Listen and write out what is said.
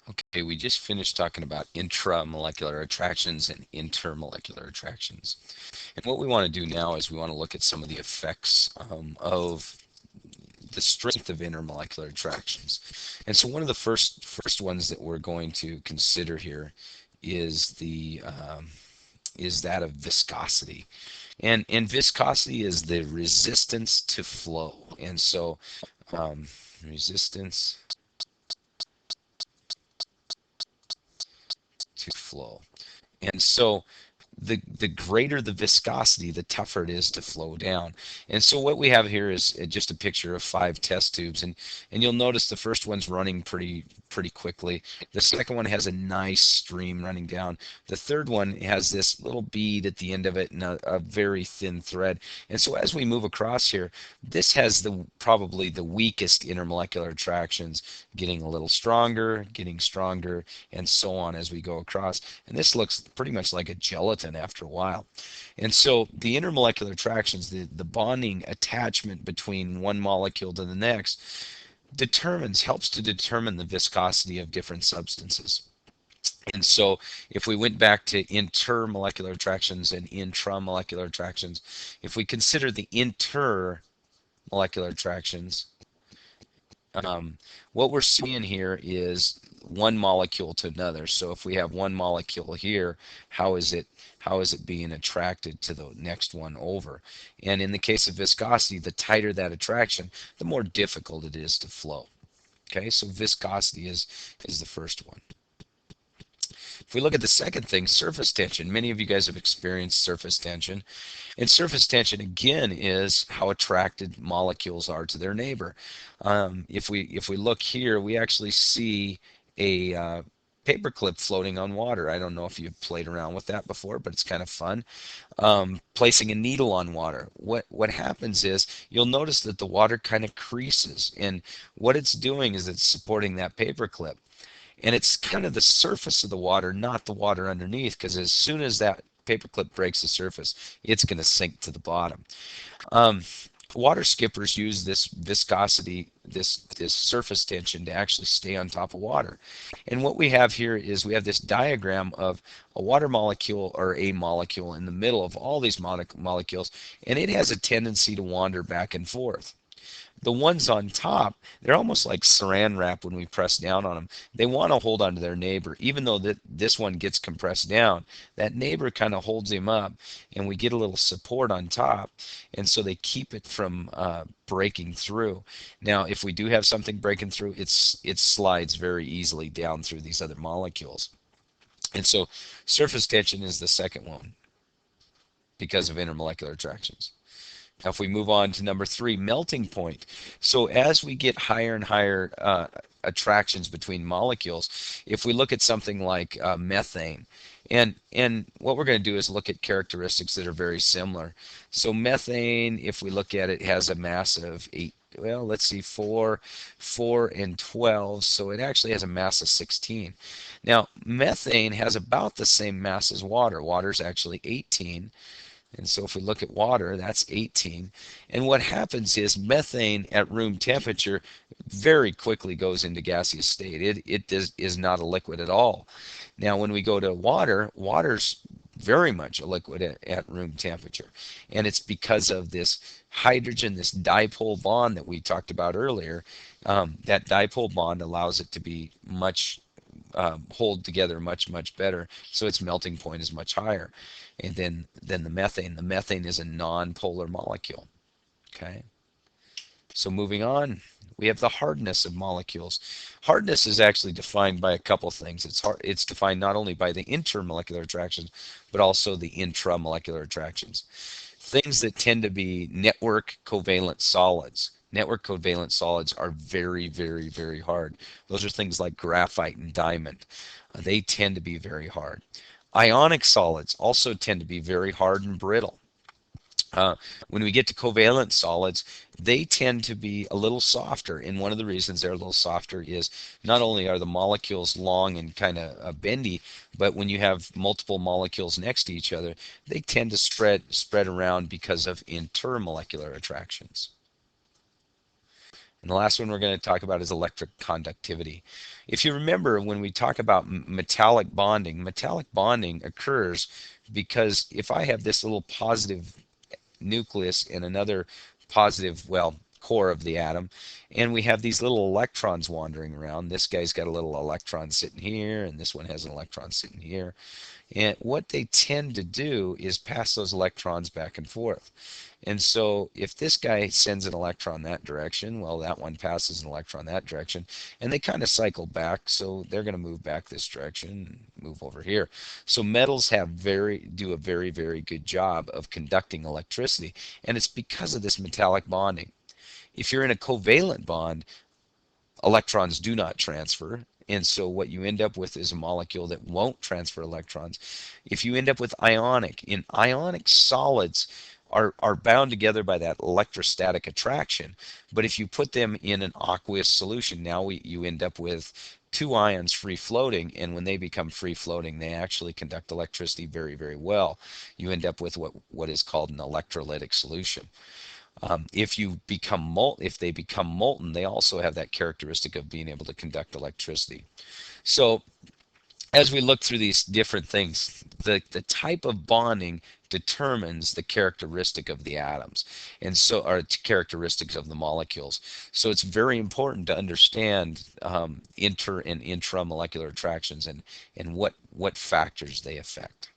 Okay, we just finished talking about intramolecular attractions and intermolecular attractions. And what we want to do now is we want to look at some of the effects of the strength of intermolecular attractions. And so one of the first ones that we're going to consider here is the is that of viscosity. And viscosity is the resistance to flow. And so resistance to flow. And so the greater the viscosity, the tougher it is to flow down. And so what we have here is just a picture of 5 test tubes, and you'll notice the first one's running pretty quickly. The second one has a nice stream running down. The third one has this little bead at the end of it and a very thin thread. And so as we move across here, this has the probably the weakest intermolecular attractions, getting stronger, and so on as we go across. And this looks pretty much like a gelatin after a while. And so the intermolecular attractions, the bonding attachment between one molecule to the next, helps to determine the viscosity of different substances. And so if we went back to intermolecular attractions and intramolecular attractions, if we consider the intermolecular attractions, um, what we're seeing here is one molecule to another. So if we have one molecule here, how is it being attracted to the next one over? And in the case of viscosity, the tighter that attraction, the more difficult it is to flow. Okay, so viscosity is the first one. If we look at the second thing, surface tension, many of you guys have experienced surface tension. And surface tension, again, is how attracted molecules are to their neighbor. If we look here, we actually see a paperclip floating on water. I don't know if you've played around with that before, but it's kind of fun. Placing a needle on water. What happens is you'll notice that the water kind of creases, and what it's doing is it's supporting that paperclip. And it's kind of the surface of the water, not the water underneath, because as soon as that paperclip breaks the surface, it's going to sink to the bottom. Um, Water skippers use this viscosity, this surface tension to actually stay on top of water. And what we have here is we have this diagram of a water molecule or a molecule in the middle of all these molecules, and it has a tendency to wander back and forth. The ones on top, they're almost like saran wrap when we press down on them. They want to hold on to their neighbor. Even though this one gets compressed down, that neighbor kind of holds him up, and we get a little support on top, and so they keep it from breaking through. Now, if we do have something breaking through, it slides very easily down through these other molecules. And so surface tension is the second one because of intermolecular attractions. Now, if we move on to number 3, melting point. So as we get higher and higher attractions between molecules, if we look at something like methane, and what we're going to do is look at characteristics that are very similar. So methane, if we look at it, has a mass of 8. Well, let's see, 4 and 12. So it actually has a mass of 16. Now, methane has about the same mass as water. Water is actually 18. And so if we look at water, that's 18. And what happens is methane at room temperature very quickly goes into gaseous state. Is not a liquid at all. Now, when we go to water, water's very much a liquid at room temperature. And it's because of this hydrogen, this dipole bond that we talked about earlier. That dipole bond allows it to be much hold together much better, so its melting point is much higher. And then the methane is a non-polar molecule. Okay, so moving on, we have the hardness of molecules. Hardness is actually defined by a couple things. It's defined not only by the intermolecular attractions, but also the intramolecular attractions. Things that tend to be network covalent solids. Network covalent solids are very hard. Those are things like graphite and diamond. They tend to be very hard. Ionic solids also tend to be very hard and brittle. When we get to covalent solids, they tend to be a little softer. And one of the reasons they're a little softer is not only are the molecules long and kind of bendy, but when you have multiple molecules next to each other, they tend to spread around because of intermolecular attractions. And the last one we're going to talk about is electric conductivity. If you remember, when we talk about metallic bonding occurs because if I have this little positive nucleus and another positive, well, core of the atom, and we have these little electrons wandering around. This guy's got a little electron sitting here, and this one has an electron sitting here. And what they tend to do is pass those electrons back and forth. And so if this guy sends an electron that direction, well, that one passes an electron that direction, and they kind of cycle back, so they're going to move back this direction, move over here. So metals do a very, very good job of conducting electricity, and it's because of this metallic bonding. If you're in a covalent bond, electrons do not transfer. And so what you end up with is a molecule that won't transfer electrons. If you end up with ionic solids are bound together by that electrostatic attraction. But if you put them in an aqueous solution, now you end up with two ions free floating, and when they become free floating, they actually conduct electricity very, very well. You end up with what is called an electrolytic solution. If they become molten, they also have that characteristic of being able to conduct electricity. So as we look through these different things, the type of bonding determines the characteristic of the atoms, and so are characteristics of the molecules. So it's very important to understand inter and intramolecular attractions and what factors they affect.